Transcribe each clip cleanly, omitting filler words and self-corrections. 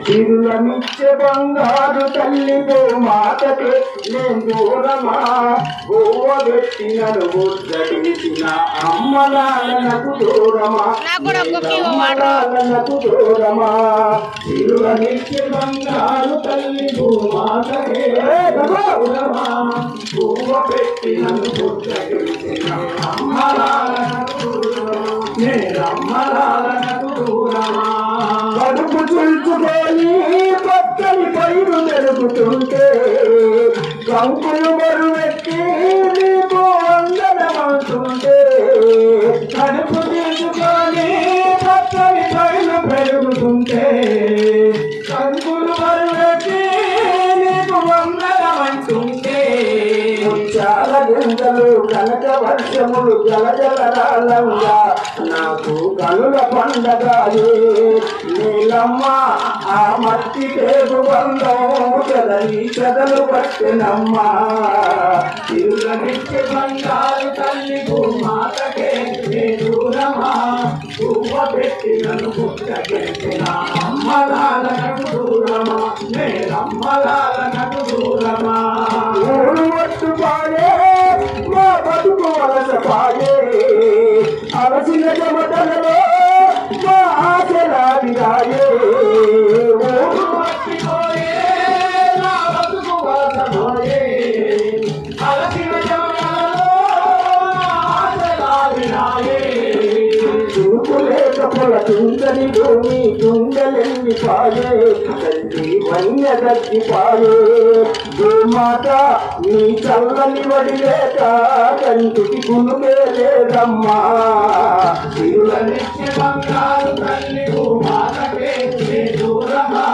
తిరులమిచ్చే బంగారు తల్లి మాతకే నేను దూరమా గోవ పెట్టినను ముద్దడిసిన అమ్మ నాన్నకు దూరమా నాన్నకు దూరమా తిరులమిచ్చే బంగారు తల్లి మాతకే దూరమా గోవ పెట్టినను ముద్దడిసిన అమ్మ నాన్నకు దూరమా నేనమ్మ నాన్నకు దూరమా కడుపు చుల్చుకొని పక్కని పైరు జరుగుతుంటే కంకులు బరువెక్కి నీకు వందనమవుతుంటే కడుపు చుల్చుకొని పక్కని పైరు పెరుగుతుంటే కంకులు బరువెక్కి నీకు వందనమవుతుంటే చాలా గింజలు కనక వర్షములు జల జల రాళ్ళంగా నాకు కనుల పండగాలి నీలమ్మ ఆ మట్టి పేరు బంధం చెదలి చెదలు పట్టినమ్మ తిరుగనిచ్చి బంగారు తల్లి భూమాతకే దూరమా పువ్వ పెట్టినను పుట్టకెట్టిన అమ్మలాలకు దూరమా నేనమ్మలాలకు దూరమా ఊరు వట్టు పాడే మా బతుకు వలస పాడే అలసిన జమటలలో మా ఆశలాడిరాయే ఊరు వట్టి పోయే నా బతుకు వలస పోయే అలసిన జమటలలో మా ఆశలాడిరాయే చూపులేక పొల చుంచని భూమి చుండలెన్ని పాయే తల్లి వన్య దగ్గి పాయే భూమాత నీ చల్లని వడిలేక కంటికి గునుగే లేదమ్మా తిరులనిచ్చి బంగారు తల్లి భూమాతకే దూరమా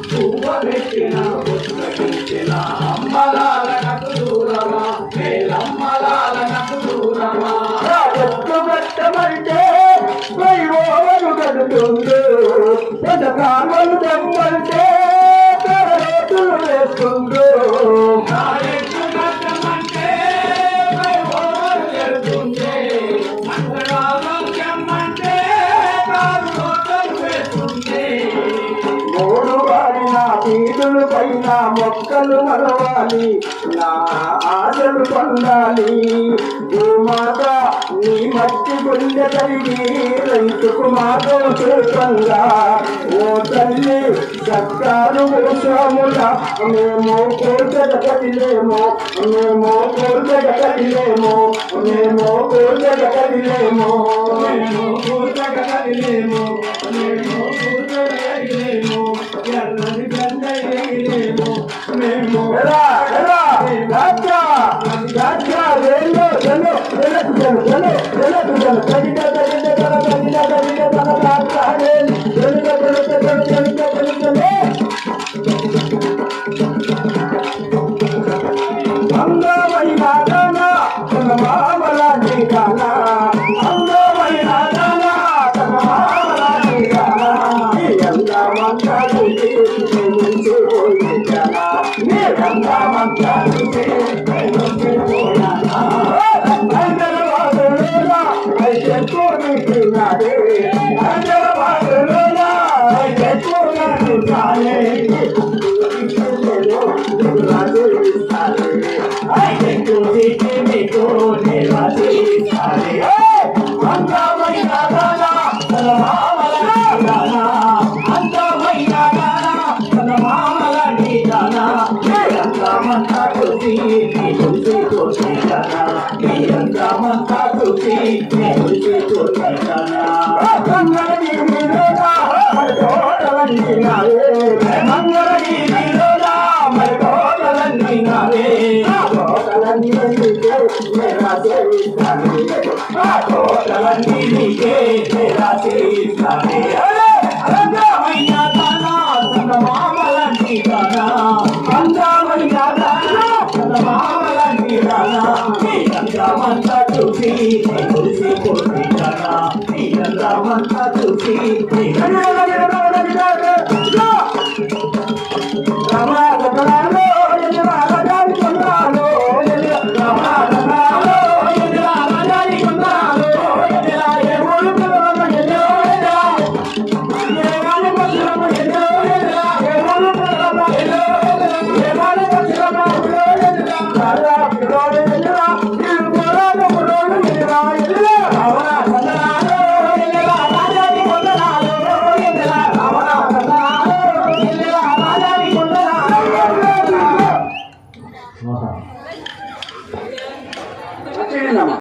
పువ్వ పెట్టిన పుస్తకించిన అమ్మలాలకు దూరమా మేలమ్మలాలకు దూరమా ఎత్తు పెట్టమంటే వైవోలు కడుతుందో పదకాలు తెమ్మంటే రోడ్లు వేస్తుందో పీడులు పైన మొక్కలు మరవాలి నా ఆశలు పొందాలి భూమాత నీ మట్టి గుండె తరిగి రైతుకు మాతో చేపంగా ఓ తల్లి సర్కారు భూస్వాముల మేము కోర్చగలేమో మేము కోర్చగలేమో మేము కోర్చగలేమో మేము కోర్చగలేమో మేము కోర్చగలేమో అయిపోయిందమ్మా.